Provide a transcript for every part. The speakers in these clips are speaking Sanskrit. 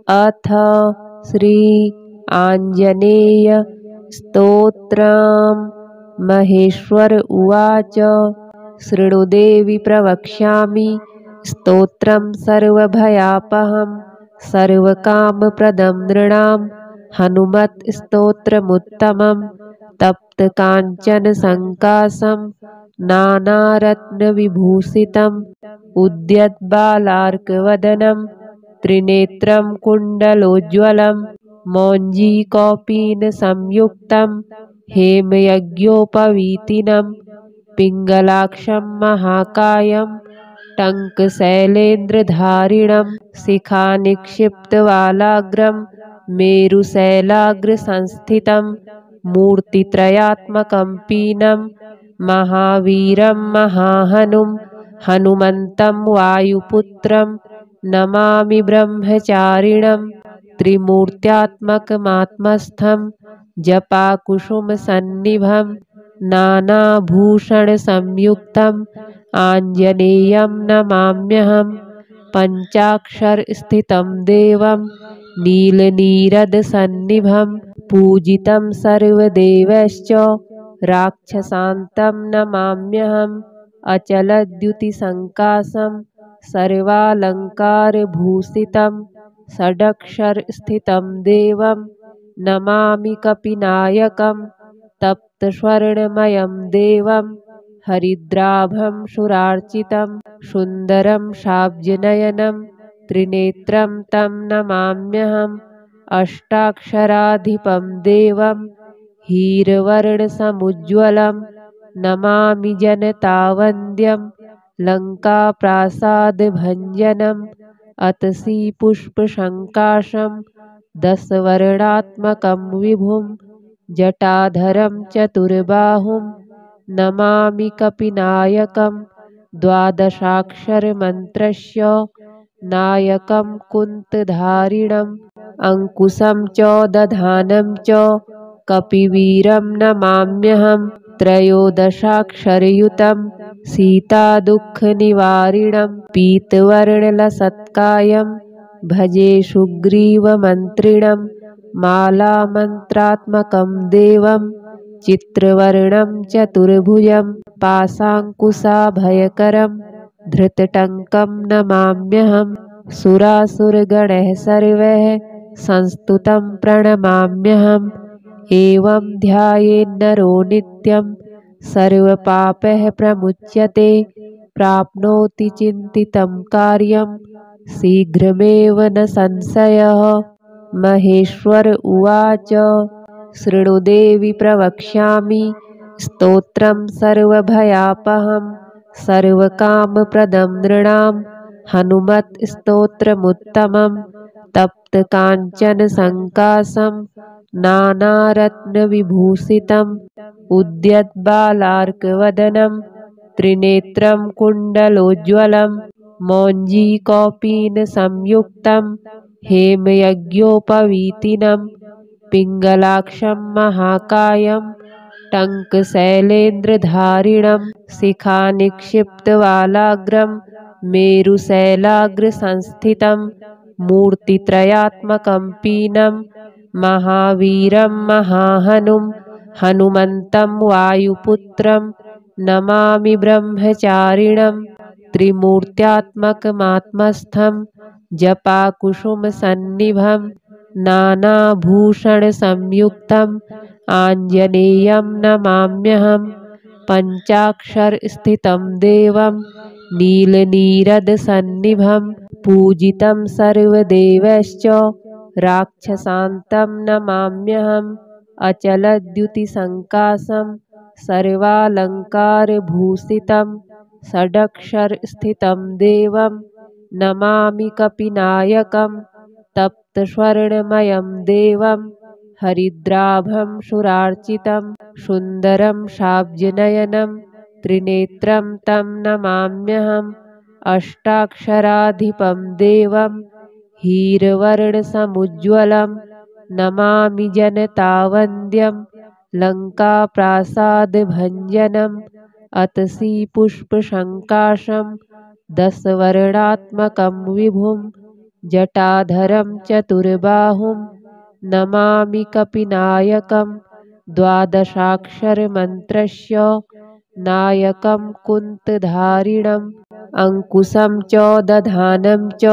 अथ श्री आञ्जनेय स्तोत्रम्। महेश्वर उवाच शृणुदेवि प्रवक्ष्यामि स्तोत्रं सर्वभयापहं सर्वकामप्रदं नृणां हनुमत् स्तोत्रमुत्तमं तप्तकाञ्चन संकाशं नानारत्नविभूषितम् उद्यद्बालार्कवदनं त्रिनेत्रं कुण्डलोज्ज्वलं मौञ्जीकौपीनसंयुक्तं हेमयज्ञोपवीतिनं पिङ्गलाक्षं महाकायं टङ्कशैलेन्द्रधारिणं शिखानिक्षिप्तवालाग्रं मेरुशैलाग्रसंस्थितं मूर्तित्रयात्मकं पीनं महावीरं महाहनुं हनुमन्तं वायुपुत्रं नमामि ब्रह्मचारिणं त्रिमूर्त्यात्मकमात्मस्थं जपाकुसुमसन्निभं नानाभूषणसंयुक्तम् आञ्जनेयं नमाम्यहं पञ्चाक्षरस्थितं देवं नीलनीरदसन्निभं पूजितं सर्वदेवैश्च राक्षसान्तं नमाम्यहम् अचलद्युतिसङ्काशं सर्वालङ्कारभूषितं षडक्षरस्थितं देवं नमामि कपिनायकं तप्तस्वर्णमयं देवं हरिद्राभं सुरार्चितं सुन्दरं शाब्जनयनं त्रिनेत्रं तं नमाम्यहम् अष्टाक्षराधिपं देवं हीरवर्णसमुज्ज्वलं नमामि जनतावन्द्यं लङ्काप्रासादभञ्जनम् अतसी पुष्पसङ्काशं दशवर्णात्मकं विभुं जटाधरं चतुर्बाहुं नमामि कपिनायकं द्वादशाक्षरमन्त्रस्य नायकं कुन्तधारिणम् अङ्कुशं च दधानं च कपिवीरं नमाम्यहं त्रयोदशाक्षरयुतं सीतादुःखनिवारिणं पीतवर्णलसत्कायं भजे सुग्रीवमन्त्रिणं मालामन्त्रात्मकं देवं चित्रवर्णं चतुर्भुजं पाशाङ्कुशाभयकरं धृतटङ्कं नमाम्यहं सुरासुरगणैः सर्वैः संस्तुतं प्रणमाम्यहम् एवं ध्यायेन्नरो नित्यं सर्वपापैः प्रमुच्यते प्राप्नोति चिन्तितं कार्यं शीघ्रमेव न संशयः। महेश्वर उवाच शृणुदेवि प्रवक्ष्यामि स्तोत्रं सर्वभयापहं सर्वकामप्रदं नृणां हनुमत् स्तोत्रमुत्तमं तप्तकाञ्चन संकाशं नानारत्नविभूषितम् उद्यद्बालार्कवदनं त्रिनेत्रं कुण्डलोज्ज्वलं मौञ्जीकौपीनसंयुक्तं हेमयज्ञोपवीतिनं पिङ्गलाक्षं महाकायं टङ्कशैलेन्द्रधारिणं शिखानिक्षिप्तवालाग्रं मेरुशैलाग्रसंस्थितं मूर्तित्रयात्मकं पीनं महावीरं महाहनुं हनुमन्तं वायुपुत्रं नमामि ब्रह्मचारिणं त्रिमूर्त्यात्मकमात्मस्थं जपाकुसुमसन्निभं नानाभूषणसंयुक्तम् आञ्जनेयं नमाम्यहं पञ्चाक्षरस्थितं देवं नीलनीरदसन्निभं पूजितं सर्वदेवैश्च राक्षसान्तं नमाम्यहम् अचलद्युतिसङ्काशं सर्वालङ्कारभूषितं षडक्षरस्थितं देवं नमामि कपिनायकं तप्तस्वर्णमयं देवं हरिद्राभं सुरार्चितं सुन्दरं शाब्जनयनं त्रिनेत्रं तं नमाम्यहम् अष्टाक्षराधिपं देवं हीरवर्णसमुज्ज्वलं नमामि जनतावन्द्यं लङ्काप्रासादभञ्जनम् अतसी पुष्पसङ्काशं दशवर्णात्मकं विभुं जटाधरं चतुर्बाहुं नमामि कपिनायकं द्वादशाक्षरमन्त्रस्य नायकं कुन्तधारिणम् अङ्कुशं च दधानं च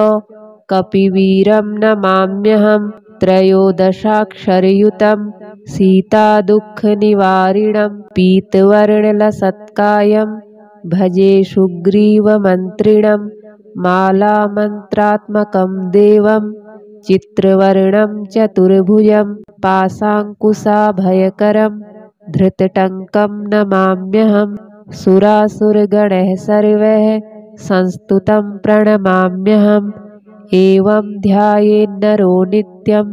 कपिवीरं नमाम्यहं त्रयोदशाक्षरयुतं सीतादुःखनिवारिणं पीतवर्णलसत्कायं भजे सुग्रीवमन्त्रिणं मालामन्त्रात्मकं देवं चित्रवर्णं चतुर्भुजं पाशाङ्कुशाभयकरं धृतटङ्कं नमाम्यहं सुरासुरगणः सर्वैः संस्तुतं प्रणमाम्यहम् एवं ध्यायेन्नरो नित्यं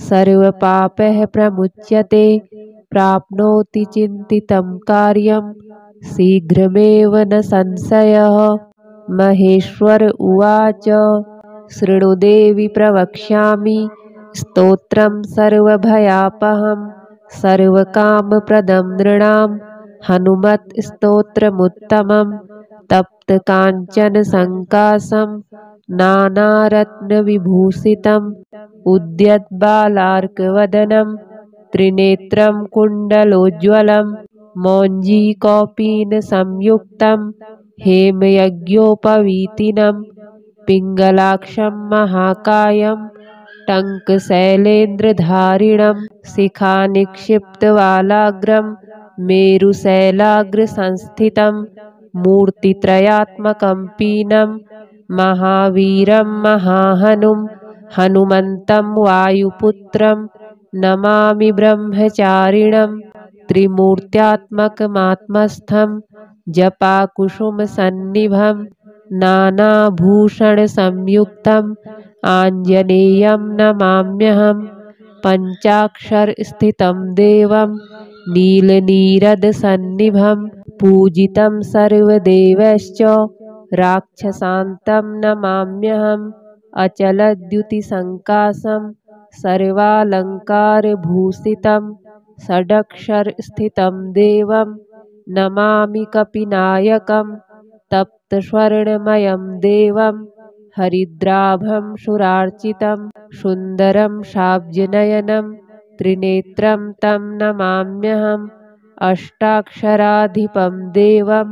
सर्वपापैः प्रमुच्यते प्राप्नोति चिन्तितं कार्यं शीघ्रमेव न संशयः। महेश्वर उवाच शृणुदेवि प्रवक्ष्यामि स्तोत्रं सर्वभयापहं सर्वकामप्रदं नृणां हनुमत्स्तोत्रमुत्तमं तप्तकाञ्चनसङ्काशं नानारत्नविभूषितम् उद्यद्बालार्कवदनं त्रिनेत्रं कुण्डलोज्ज्वलं मौञ्जीकौपीनसंयुक्तं हेमयज्ञोपवीतिनं पिङ्गलाक्षं महाकायं टङ्कशैलेन्द्रधारिणं शिखानिक्षिप्तवालाग्रं मेरुशैलाग्रसंस्थितं मूर्तित्रयात्मकं पीनं महावीरं महाहनुं हनुमन्तं वायुपुत्रं नमामि ब्रह्मचारिणं त्रिमूर्त्यात्मकमात्मस्थं जपाकुसुमसन्निभं नानाभूषणसंयुक्तम् आञ्जनेयं नमाम्यहं पञ्चाक्षरस्थितं देवं नीलनीरदसन्निभं पूजितं सर्वदेवैश्च राक्षसान्तं नमाम्यहम् अचलद्युतिसङ्काशं सर्वालङ्कारभूषितं षडक्षरस्थितं देवं नमामि कपिनायकं तप्तस्वर्णमयं देवं हरिद्राभं सुरार्चितं सुन्दरं शाब्जनयनं त्रिनेत्रं तं नमाम्यहम् अष्टाक्षराधिपं देवं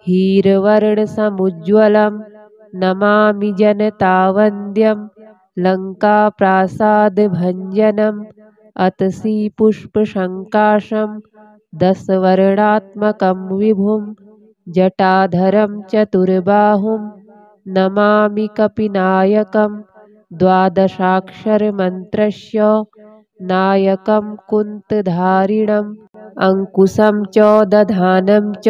हीरवर्णसमुज्ज्वलं नमामि जनतावन्द्यं लङ्काप्रासादभञ्जनम् अतसी पुष्पसङ्काशं दशवर्णात्मकं विभुं जटाधरं चतुर्बाहुं नमामि कपिनायकं द्वादशाक्षरमन्त्रस्य नायकं कुन्तधारिणम् अङ्कुशं च दधानं च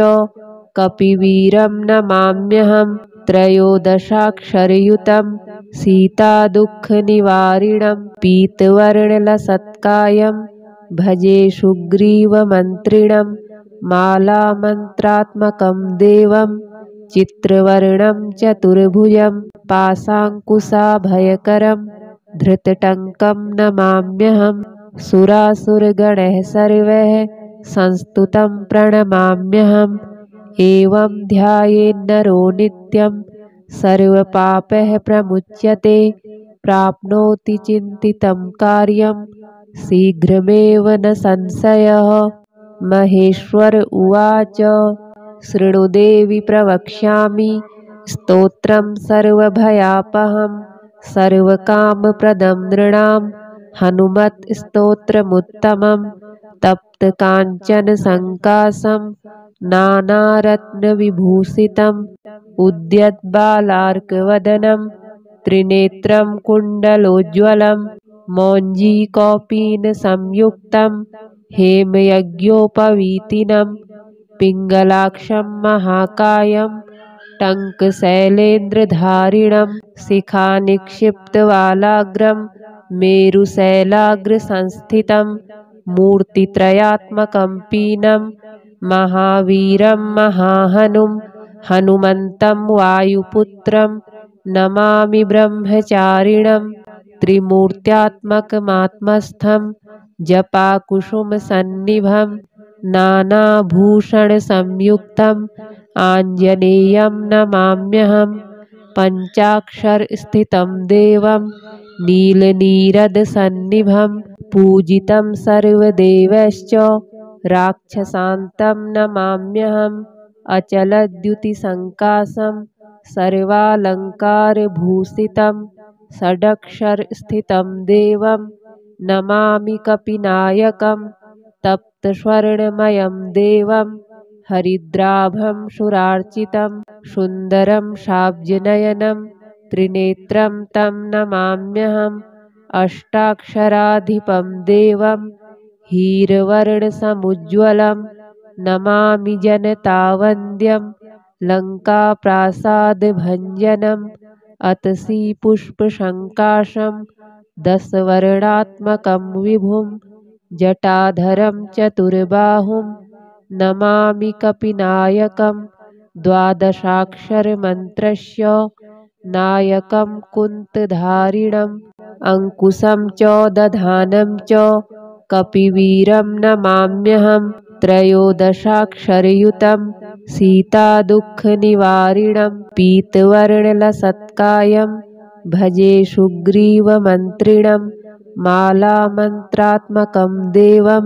कपिवीरं नमाम्यहं त्रयोदशाक्षरयुतं सीतादुःखनिवारिणं पीतवर्णलसत्कायं भजे सुग्रीवमन्त्रिणं मालामन्त्रात्मकं देवं चित्रवर्णं चतुर्भुजं पाशाङ्कुशाभयकरं धृतटङ्कं नमाम्यहं सुरासुरगणः सर्वैः संस्तुतं प्रणमाम्यहम् एवं ध्यायेन्नरो नित्यं सर्वपापैः प्रमुच्यते प्राप्नोति चिन्तितं कार्यं शीघ्रमेव न संशयः। महेश्वर उवाच शृणुदेवि प्रवक्ष्यामि स्तोत्रं सर्वभयापहं सर्वकामप्रदं नृणां हनुमत्स्तोत्रमुत्तमं तप्तकाञ्चनसङ्काशं नानारत्नविभूषितम् उद्यद्बालार्कवदनं त्रिनेत्रं कुण्डलोज्ज्वलं मौञ्जीकौपीनसंयुक्तं हेमयज्ञोपवीतिनं पिङ्गलाक्षं महाकायं टङ्कशैलेन्द्रधारिणं शिखानिक्षिप्तवालाग्रं मेरुशैलाग्रसंस्थितं मूर्तित्रयात्मकं पीनं महावीरं महाहनुं हनुमन्तं वायुपुत्रं नमामि ब्रह्मचारिणं त्रिमूर्त्यात्मकमात्मस्थं जपाकुसुमसन्निभं नानाभूषणसंयुक्तं आञ्जनेयं नमाम्यहं पञ्चाक्षरस्थितं देवं नीलनीरदसन्निभं पूजितं सर्वदेवैश्च राक्षसान्तं नमाम्यहम् अचलद्युतिसङ्काशं सर्वालङ्कारभूषितं षडक्षरस्थितं देवं नमामि कपिनायकं तप्तस्वर्णमयं देवं हरिद्राभं सुरार्चितं सुन्दरं शाब्जनयनं त्रिनेत्रं तं नमाम्यहम् अष्टाक्षराधिपं देवं हीरवर्णसमुज्ज्वलं नमामि जनतावन्द्यं लङ्काप्रासादभञ्जनम् अतसी पुष्पसङ्काशं दशवर्णात्मकं विभुं जटाधरं चतुर्बाहुं नमामि कपिनायकं द्वादशाक्षरमन्त्रस्य नायकं कुन्तधारिणम् अङ्कुशं च दधानं च कपिवीरं नमाम्यहम् त्रयोदशाक्षरयुतं सीतादुःखनिवारिणं पीतवर्णलसत्कायं भजे सुग्रीवमन्त्रिणं मालामन्त्रात्मकं देवं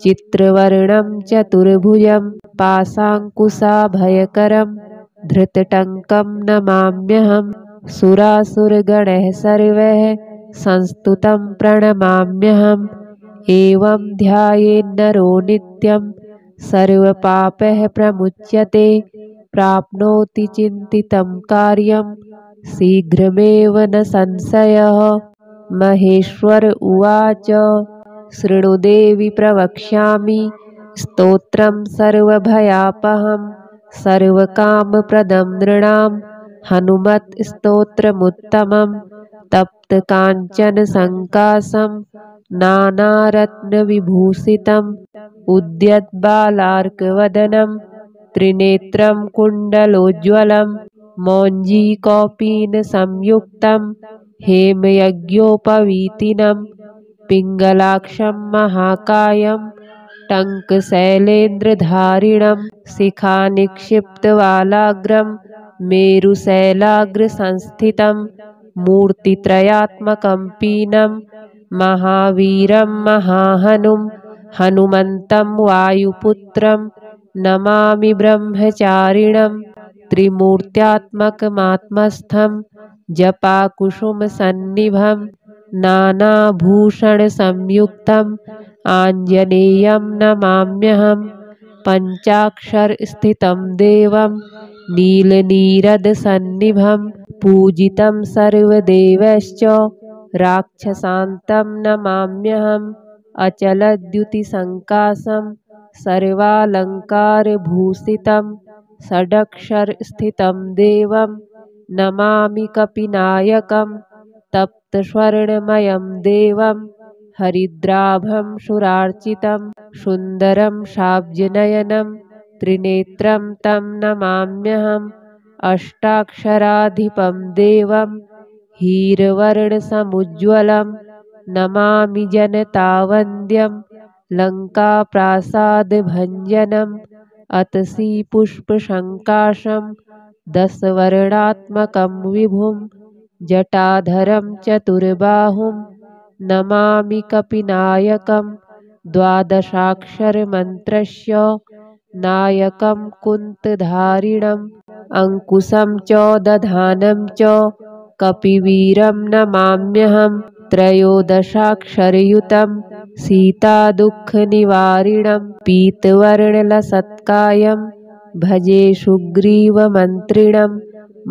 चित्रवर्णं चतुर्भुजं पाशाङ्कुशाभयकरं धृतटङ्कं नमाम्यहम् सुरासुरगणैः सर्वैः संस्तुतं प्रणमाम्यहम् एवं ध्यायेन्नरो नित्यं सर्वपापैः प्रमुच्यते प्राप्नोति चिन्तितं कार्यं शीघ्रमेव न संशयः। महेश्वर उवाच शृणुदेवि प्रवक्ष्यामि स्तोत्रं सर्वभयापहं सर्वकामप्रदं नृणां हनुमत्स्तोत्रमुत्तमं तप्तकाञ्चनसङ्काशं नानारत्नविभूषितम् उद्यद्बालार्कवदनं त्रिनेत्रं कुण्डलोज्ज्वलं मौञ्जीकौपीनसंयुक्तं हेमयज्ञोपवीतिनं पिङ्गलाक्षं महाकायं टङ्कशैलेन्द्रधारिणं शिखानिक्षिप्तवालाग्रं मेरुशैलाग्रसंस्थितं मूर्तित्रयात्मकं पीनं महावीरं महाहनुं हनुमन्तं वायुपुत्रं नमामि ब्रह्मचारिणं त्रिमूर्त्यात्मकमात्मस्थं जपाकुसुमसन्निभं नानाभूषणसंयुक्तम् आञ्जनेयं नमाम्यहम् पञ्चाक्षरस्थितं देवं नीलनीरदसन्निभं पूजितं सर्वदेवैश्च राक्षसान्तं नमाम्यहम् अचलद्युतिसङ्काशं सर्वालङ्कारभूषितं षडक्षरस्थितं देवं नमामि कपिनायकं तप्तस्वर्णमयं देवं हरिद्राभं सुरार्चितं सुन्दरं शाब्जनयनं त्रिनेत्रं तं नमाम्यहम् अष्टाक्षराधिपं देवं हीरवर्णसमुज्ज्वलं नमामि जनतावन्द्यं लङ्काप्रासादभञ्जनम् अतसी पुष्पसङ्काशं दशवर्णात्मकं विभुं जटाधरं चतुर्बाहुं नमामि कपिनायकं द्वादशाक्षरमन्त्रस्य नायकं कुन्तधारिणम् अङ्कुशं च दधानं च कपिवीरं नमाम्यहम् त्रयोदशाक्षरयुतं सीतादुःखनिवारिणं पीतवर्णलसत्कायं भजे सुग्रीवमन्त्रिणं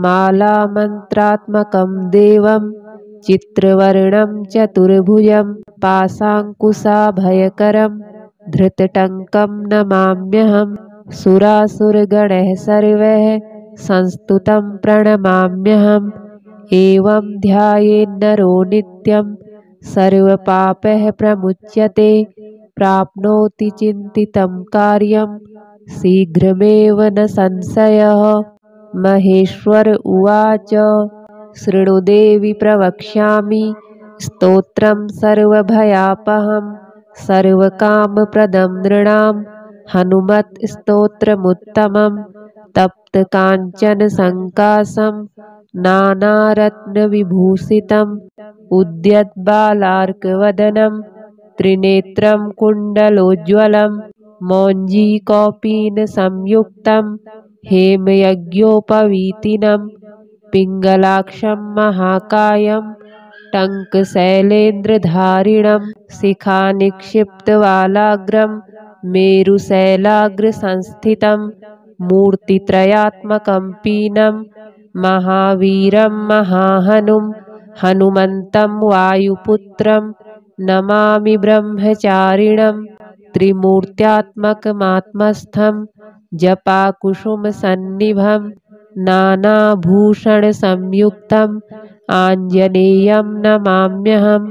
मालामन्त्रात्मकं देवं चित्रवर्णं चतुर्भुजं पाशाङ्कुशाभयकरं धृतटङ्कं नमाम्यहम् सुरासुरगणैः सर्वैः संस्तुतं प्रणमाम्यहम् एवं ध्यायेन्नरो नित्यं सर्वपापैः प्रमुच्यते प्राप्नोति चिन्तितं कार्यं शीघ्रमेव न संशयः। महेश्वर उवाच शृणुदेवि प्रवक्ष्यामि स्तोत्रं सर्वभयापहं सर्वकामप्रदं नृणां हनुमत्स्तोत्रमुत्तमं तप्तकाञ्चन संकाशं नानारत्नविभूषितम् उद्यद्बालार्कवदनं त्रिनेत्रं कुण्डलोज्ज्वलं मौञ्जीकौपीनसंयुक्तं हेमयज्ञोपवीतिनं पिङ्गलाक्षं महाकायं टङ्कशैलेन्द्रधारिणं शिखानिक्षिप्तवालाग्रं मेरुशैलाग्रसंस्थितं मूर्तित्रयात्मकं पीनं महावीरं महाहनुं हनुमन्तं वायुपुत्रं नमामि ब्रह्मचारिणं त्रिमूर्त्यात्मकमात्मस्थं जपाकुसुमसन्निभं नानाभूषणसंयुक्तम् आञ्जनेयं नमाम्यहं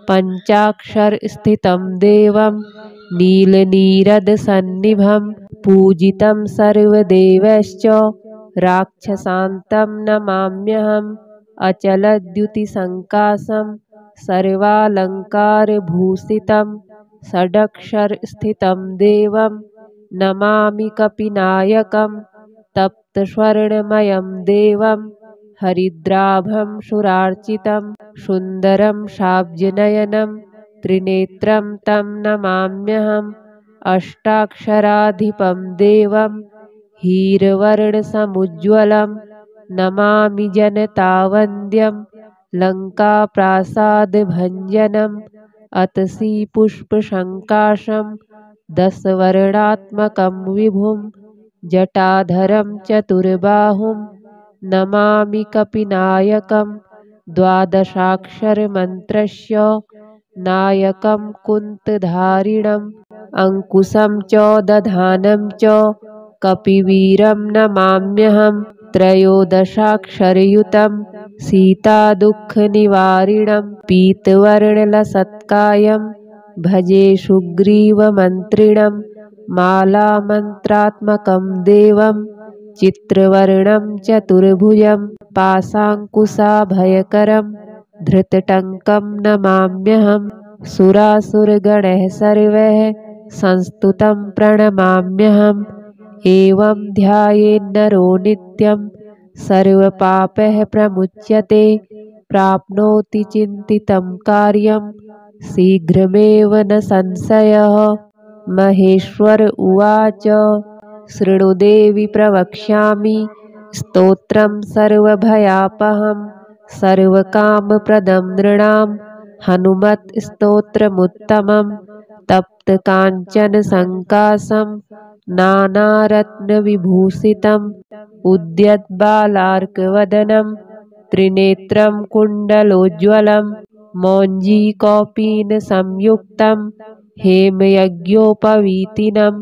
पञ्चाक्षरस्थितं देवं नीलनीरदसन्निभं पूजितं सर्वदेवैश्च राक्षसान्तं नमाम्यहम् अचलद्युतिसङ्काशं सर्वालङ्कारभूषितं षडक्षरस्थितं देवं नमामि कपिनायकं तप्तस्वर्णमयं देवं हरिद्राभं सुरार्चितं सुन्दरं शाब्जनयनं त्रिनेत्रं तं नमाम्यहम् अष्टाक्षराधिपं देवं हीरवर्णसमुज्ज्वलं नमामि जनतावन्द्यं लङ्काप्रासादभञ्जनम् अतसी पुष्पसङ्काशं दशवर्णात्मकं विभुं जटाधरं चतुर्बाहुं नमामि कपिनायकं द्वादशाक्षरमन्त्रस्य नायकं कुन्तधारिणम् अङ्कुशं च दधानं च कपिवीरं नमाम्यहं त्रयोदशाक्षरयुतं सीतादुःखनिवारिणं पीतवर्णलसत्कायं भजे सुग्रीवमन्त्रिणं मालामन्त्रात्मकं देवं चित्रवर्णं चतुर्भुजं पाशाङ्कुशाभयकरं धृतटङ्कं नमाम्यहं सुरासुरगणैः सर्वैः संस्तुतं प्रणमाम्यहम् एवं ध्यायेन्नरो नित्यं सर्वपापैः प्रमुच्यते प्राप्नोति चिन्तितं कार्यं शीघ्रमेव न संशयः। महेश्वर उवाच शृणुदेवि प्रवक्ष्यामि स्तोत्रं सर्वभयापहं सर्वकामप्रदं नृणां हनुमत्स्तोत्रमुत्तमं तप्तकाञ्चन संकाशं नानारत्नविभूषितम् उद्यद्बालार्कवदनं त्रिनेत्रं कुण्डलोज्ज्वलं मौञ्जीकौपीनसंयुक्तं हेमयज्ञोपवीतिनं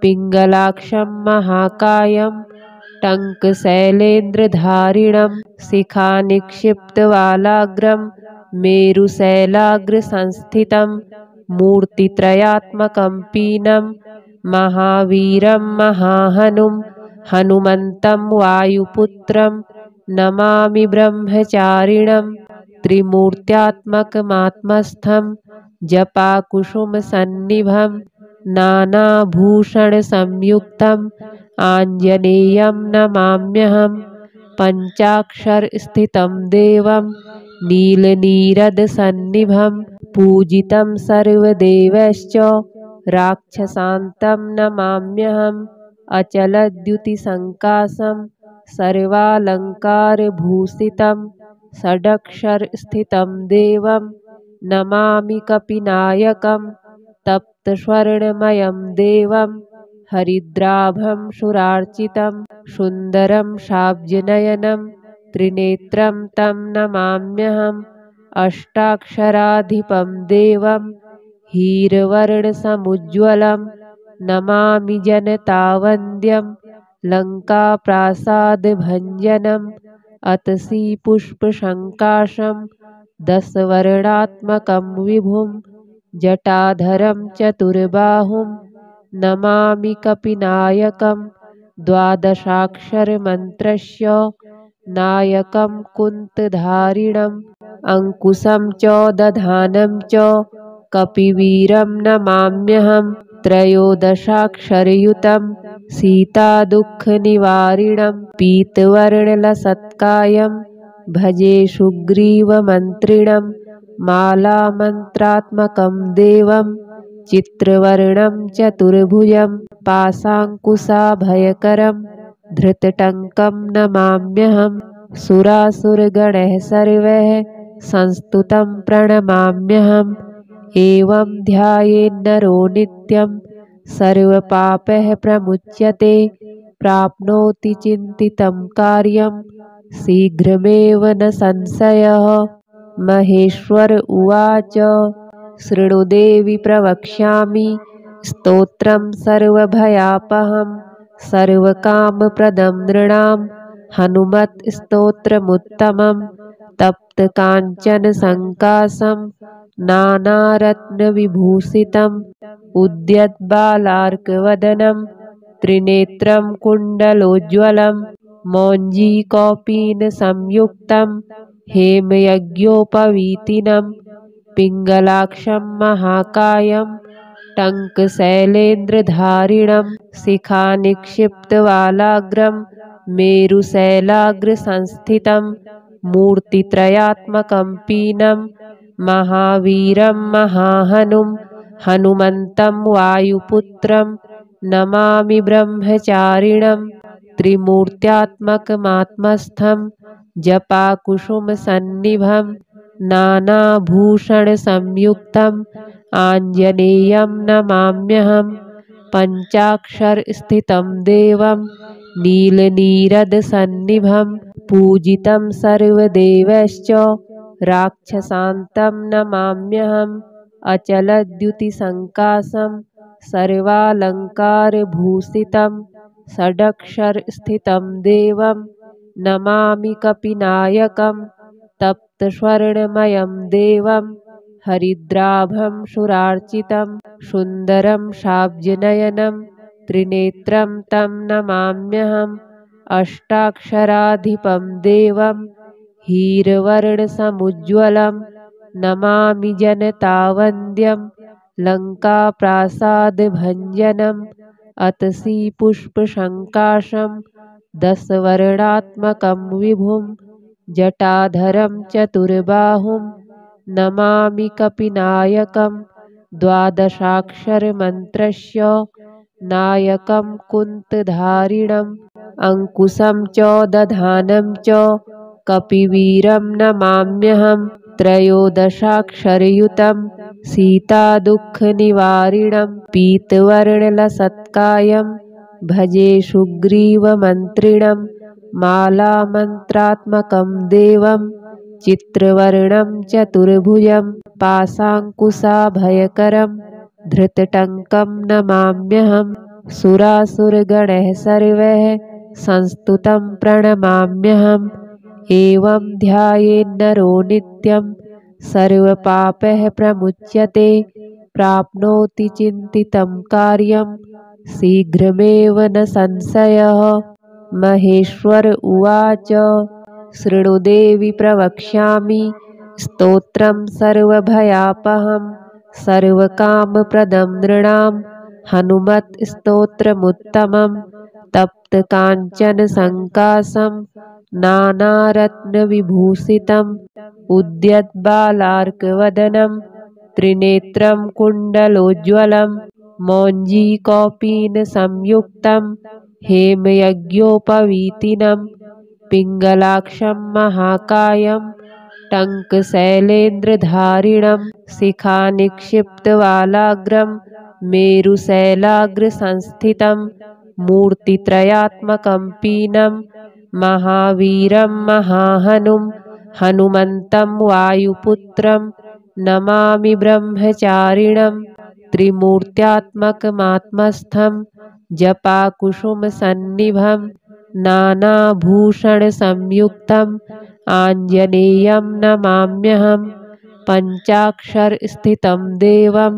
पिङ्गलाक्षं महाकायं टङ्कशैलेन्द्रधारिणं शिखानिक्षिप्तवालाग्रं मेरुशैलाग्रसंस्थितं मूर्तित्रयात्मकं पीनं महावीरं महाहनुं हनुमन्तं वायुपुत्रं नमामि ब्रह्मचारिणं त्रिमूर्त्यात्मकमात्मस्थं जपाकुसुमसन्निभं नानाभूषणसंयुक्तम् आञ्जनेयं नमाम्यहं पञ्चाक्षरस्थितं देवं नीलनीरदसन्निभं पूजितं सर्वदेवैश्च राक्षसान्तं नमाम्यहम् अचलद्युतिसङ्काशं सर्वालङ्कारभूषितं षडक्षरस्थितं देवं नमामि कपिनायकं तप्तस्वर्णमयं देवं हरिद्राभं सुरार्चितं सुन्दरं शाब्जनयनं त्रिनेत्रं तं नमाम्यहम् अष्टाक्षराधिपं देवं हीरवर्णसमुज्ज्वलं नमामि जनतावन्द्यं लङ्काप्रासादभञ्जनम् अतसी पुष्पसङ्काशं दशवर्णात्मकं विभुं जटाधरं चतुर्बाहुं नमामि कपिनायकं द्वादशाक्षरमन्त्रस्य नायकं कुन्तधारिणम् अङ्कुशं च दधानं च कपिवीरं नमाम्यहं त्रयोदशाक्षरयुतं सीतादुःखनिवारिणं पीतवर्णलसत्कायं भजे सुग्रीवमन्त्रिणं मालामन्त्रात्मकं देवं चित्रवर्णं चतुर्भुजं पाशाङ्कुशाभयकरं धृतटङ्कं नमाम्यहं सुरासुरगणः सर्वैः संस्तुतं प्रणमाम्यहम् एवं ध्यायेन्नरो नित्यं सर्वपापैः प्रमुच्यते प्राप्नोति चिन्तितं कार्यं शीघ्रमेव न संशयः। महेश्वर उवाच शृणु देवि प्रवक्ष्यामि स्तोत्रं सर्वभयापहं सर्वकामप्रदं नृणां हनुमत्स्तोत्रमुत्तमं तप्तकाञ्चनसङ्काशं नानारत्नविभूषितम् उद्यद्बालार्कवदनं त्रिनेत्रं कुण्डलोज्ज्वलं मौञ्जीकौपीनसंयुक्तं हेमयज्ञोपवीतिनं पिङ्गलाक्षं महाकायं टङ्कशैलेन्द्रधारिणं शिखानिक्षिप्तवालाग्रं मेरुशैलाग्रसंस्थितं मूर्तित्रयात्मकं पीनं महावीरं महाहनुं हनुमन्तं वायुपुत्रं नमामि ब्रह्मचारिणं त्रिमूर्त्यात्मकमात्मस्थं जपाकुसुमसन्निभं नानाभूषणसंयुक्तम् आञ्जनेयं नमाम्यहं पञ्चाक्षरस्थितं देवं नीलनीरदसन्निभं पूजितं सर्वदेवैश्च राक्षसान्तं नमाम्यहम् अचलद्युतिसङ्काशं सर्वालङ्कारभूषितं षडक्षरस्थितं देवं नमामि कपिनायकं तप्तस्वर्णमयं देवं हरिद्राभं सुरार्चितं सुन्दरं शाब्जनयनं त्रिनेत्रं तं नमाम्यहम् अष्टाक्षराधिपं देवं हीरवर्णसमुज्ज्वलं नमामि जनतावन्द्यं लङ्काप्रासादभञ्जनम् अतसी पुष्पसङ्काशं दशवर्णात्मकं विभुं जटाधरं चतुर्बाहुं नमामि कपिनायकं द्वादशाक्षरमन्त्रस्य नायकं कुन्तधारिणम् अङ्कुशं च दधानं च कपिवीरं नमाम्यहं त्रयोदशाक्षरयुतं सीतादुःखनिवारिणं पीतवर्णलसत्कायं भजे सुग्रीवमन्त्रिणं मालामन्त्रात्मकं देवं चित्रवर्णं चतुर्भुजं पाशाङ्कुशाभयकरं धृतटङ्कं नमाम्यहं सुरासुरगणः सर्वैः संस्तुतं प्रणमाम्यहम् एवं ध्यायेन्नरो नित्यं सर्वपापैः प्रमुच्यते प्राप्नोति चिन्तितं कार्यं शीघ्रमेव न संशयः। महेश्वर उवाच शृणु देवि प्रवक्ष्यामि स्तोत्रं सर्वभयापहं सर्वकामप्रदं नृणां हनुमत्स्तोत्रमुत्तमं तप्तकाञ्चनसङ्काशं नानारत्नविभूषितम् उद्यद्बालार्कवदनं त्रिनेत्रं कुण्डलोज्ज्वलं मौञ्जीकौपीनसंयुक्तं हेमयज्ञोपवीतिनं पिङ्गलाक्षं महाकायं टङ्कशैलेन्द्रधारिणं शिखानिक्षिप्तवालाग्रं मेरुशैलाग्रसंस्थितं मूर्तित्रयात्मकं पीनं महावीरं महाहनुं हनुमन्तं वायुपुत्रं नमामि ब्रह्मचारिणं त्रिमूर्त्यात्मकमात्मस्थं जपाकुसुमसन्निभं नानाभूषणसंयुक्तम् आञ्जनेयं नमाम्यहं पञ्चाक्षरस्थितं देवं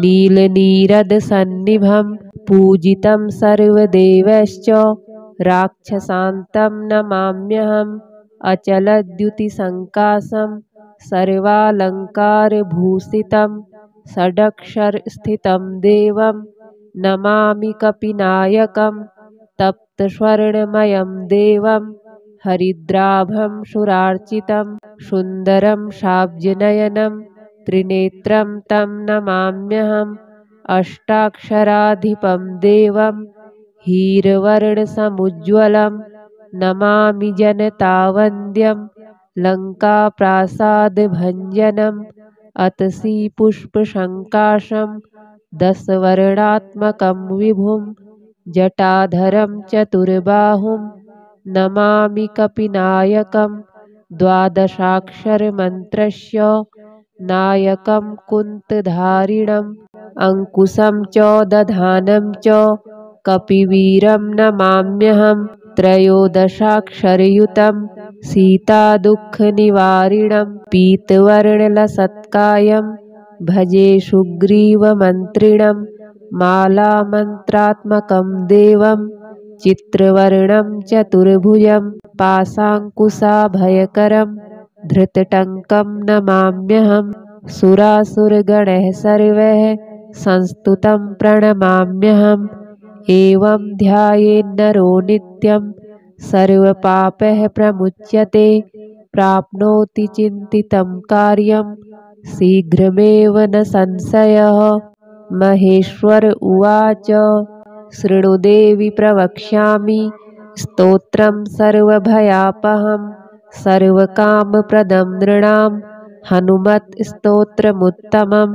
नीलनीरदसन्निभं पूजितं सर्वदेवैश्च राक्षसान्तं नमाम्यहम् अचलद्युतिसङ्काशं सर्वालङ्कारभूषितं षडक्षरस्थितं देवं नमामि कपिनायकं तप्तस्वर्णमयं देवं हरिद्राभं सुरार्चितं सुन्दरं शाब्जनयनं त्रिनेत्रं तं नमाम्यहम् अष्टाक्षराधिपं देवं हीरवर्णसमुज्ज्वलं नमामि जनतावन्द्यं लङ्काप्रासादभञ्जनम् अतसी पुष्पसङ्काशं दशवर्णात्मकं विभुं जटाधरं चतुर्बाहुं नमामि कपिनायकं द्वादशाक्षरमन्त्रस्य नायकं कुन्तधारिणम् अङ्कुशं च दधानं च कपिवीरं नमाम्यहं त्रयोदशाक्षरयुतं सीतादुःखनिवारिणं पीतवर्णलसत्कायं भजे सुग्रीवमन्त्रिणं मालामन्त्रात्मकं देवं चित्रवर्णं चतुर्भुजं पाशाङ्कुशाभयकरं धृतटङ्कं नमाम्यहम् सुरासुरगणः सर्वैः संस्तुतं प्रणमाम्यहम् एवं ध्यायेन्नरो नित्यं सर्वपापैः प्रमुच्यते प्राप्नोति चिन्तितं कार्यं शीघ्रमेव न संशयः। महेश्वर उवाच शृणु देवि प्रवक्ष्यामि स्तोत्रं सर्वभयापहं सर्वकामप्रदं नृणां हनुमत्स्तोत्रमुत्तमं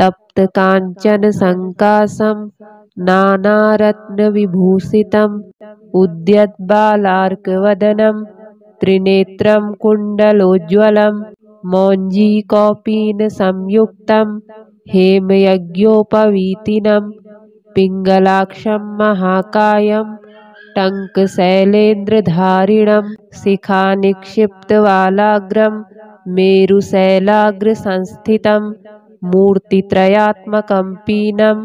तप्तकाञ्चनसङ्काशं नानारत्नविभूषितम् उद्यद्बालार्कवदनं त्रिनेत्रं कुण्डलोज्ज्वलं मौञ्जीकौपीनसंयुक्तं हेमयज्ञोपवीतिनं पिङ्गलाक्षं महाकायं टङ्कशैलेन्द्रधारिणं शिखानिक्षिप्तवालाग्रं मेरुशैलाग्रसंस्थितं मूर्तित्रयात्मकं पीनं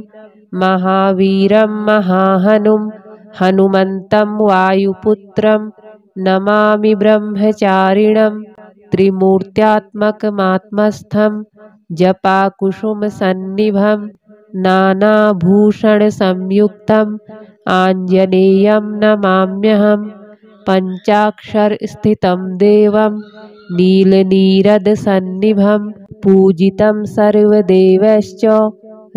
महावीरं महाहनुं हनुमन्तं वायुपुत्रं नमामि ब्रह्मचारिणं त्रिमूर्त्यात्मकमात्मस्थं जपाकुसुमसन्निभं नानाभूषणसंयुक्तम् आञ्जनेयं नमाम्यहं पञ्चाक्षरस्थितं देवं नीलनीरदसन्निभं पूजितं सर्वदेवैश्च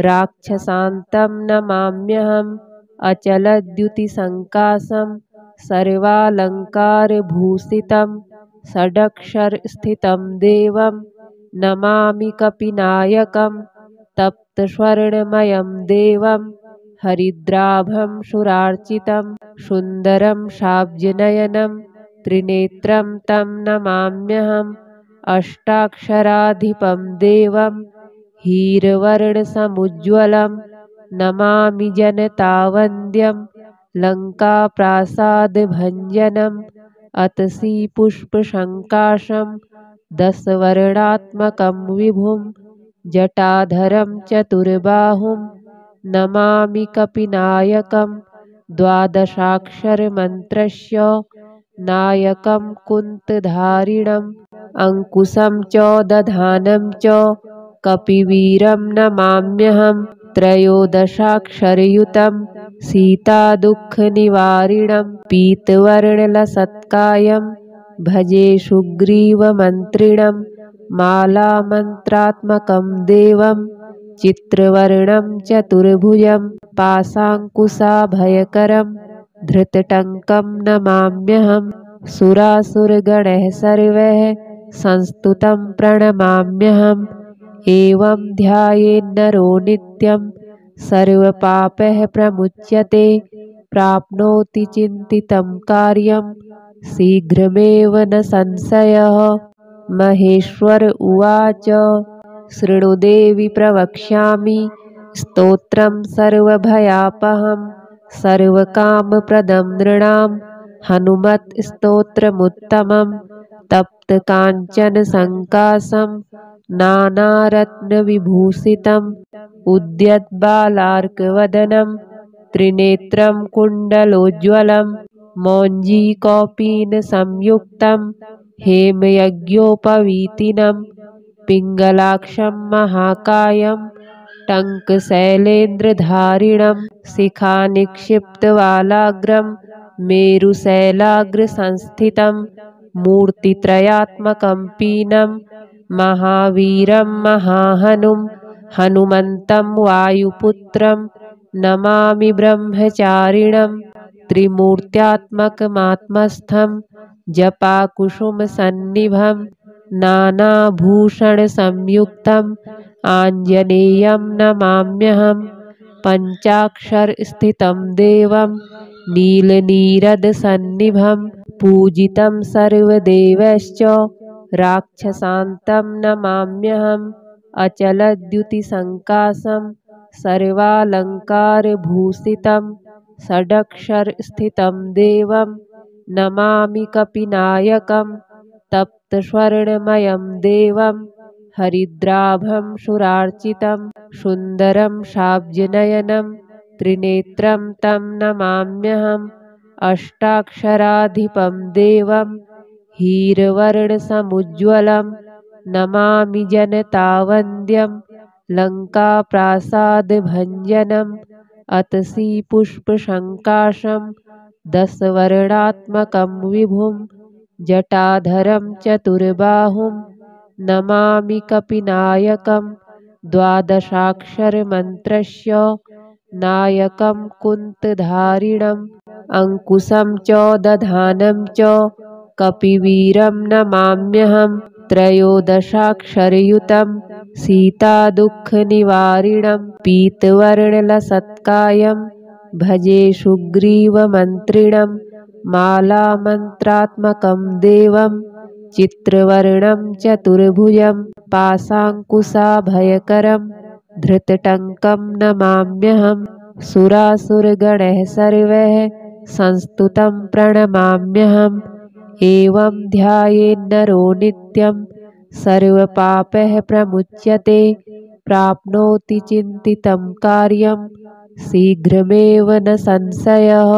राक्षसान्तं नमाम्यहम् अचलद्युतिसङ्काशं सर्वालङ्कारभूषितं षडक्षरस्थितं देवं नमामि कपिनायकं तप्तस्वर्णमयं देवं हरिद्राभं सुरार्चितं सुन्दरं शाब्जनयनं त्रिनेत्रं तं नमाम्यहम् अष्टाक्षराधिपं देवं हीरवर्णसमुज्ज्वलं नमामि जनतावन्द्यं लङ्काप्रासादभञ्जनम् अतसी पुष्पसङ्काशं दशवर्णात्मकं विभुं जटाधरं चतुर्बाहुं नमामि कपिनायकं द्वादशाक्षरमन्त्रस्य नायकं कुन्तधारिणम् अङ्कुशं च दधानं च कपिवीरं नमाम्यहं त्रयोदशाक्षरयुतं सीतादुःखनिवारिणं पीतवर्णलसत्कायं भजे सुग्रीवमन्त्रिणं मालामन्त्रात्मकं देवं चित्रवर्णं चतुर्भुजं पाशाङ्कुशाभयकरं धृतटङ्कं नमाम्यहम् सुरासुरगणः सर्वैः संस्तुतं प्रणमाम्यहम् एवं ध्यायेन्नरो नित्यं सर्वपापैः प्रमुच्यते प्राप्नोति चिन्तितं कार्यं शीघ्रमेव न संशयः। महेश्वर उवाच शृणु देवि प्रवक्ष्यामि स्तोत्रं सर्वभयापहं सर्वकामप्रदं नृणां हनुमत्स्तोत्रमुत्तमं तप्तकाञ्चनसङ्काशं नानारत्नविभूषितम् उद्यद्बालार्कवदनं त्रिनेत्रं कुण्डलोज्ज्वलं मौञ्जीकौपीनसंयुक्तं हेमयज्ञोपवीतिनं पिङ्गलाक्षं महाकायं टङ्कशैलेन्द्रधारिणं शिखानिक्षिप्तवालाग्रं मेरुशैलाग्रसंस्थितं मूर्तित्रयात्मकं पीनं महावीरं महाहनुं हनुमन्तं वायुपुत्रं नमामि ब्रह्मचारिणं त्रिमूर्त्यात्मकमात्मस्थं जपाकुसुमसन्निभं नानाभूषणसंयुक्तम् आञ्जनेयं नमाम्यहं पञ्चाक्षरस्थितं देवं नीलनीरदसन्निभं पूजितं सर्वदेवैश्च राक्षसान्तं नमाम्यहम् अचलद्युतिसङ्काशं सर्वालङ्कारभूषितं षडक्षरस्थितं देवं नमामि कपिनायकं तप्तस्वर्णमयं देवं हरिद्राभं सुरार्चितं सुन्दरं शाब्जनयनं त्रिनेत्रं तं नमाम्यहम् अष्टाक्षराधिपं देवं हीरवर्णसमुज्ज्वलं नमामि जनतावन्द्यं लङ्काप्रासादभञ्जनम् अतसी पुष्पसङ्काशं दशवर्णात्मकं विभुं जटाधरं चतुर्बाहुं नमामि कपिनायकं द्वादशाक्षरमन्त्रस्य नायकं कुन्तधारिणम् अङ्कुशं च दधानं च कपिवीरं नमाम्यहं त्रयोदशाक्षरयुतं सीतादुःखनिवारिणं पीतवर्णलसत्कायं भजे सुग्रीवमन्त्रिणं मालामन्त्रात्मकं देवं चित्रवर्णं चतुर्भुजं पाशाङ्कुशाभयकरं धृतटङ्कं नमाम्यहं सुरासुरगणैः सर्वैः संस्तुतं प्रणमाम्यहम् एवं ध्यायेन्नरो नित्यं सर्वपापैः प्रमुच्यते प्राप्नोति चिन्तितं कार्यं शीघ्रमेव न संशयः।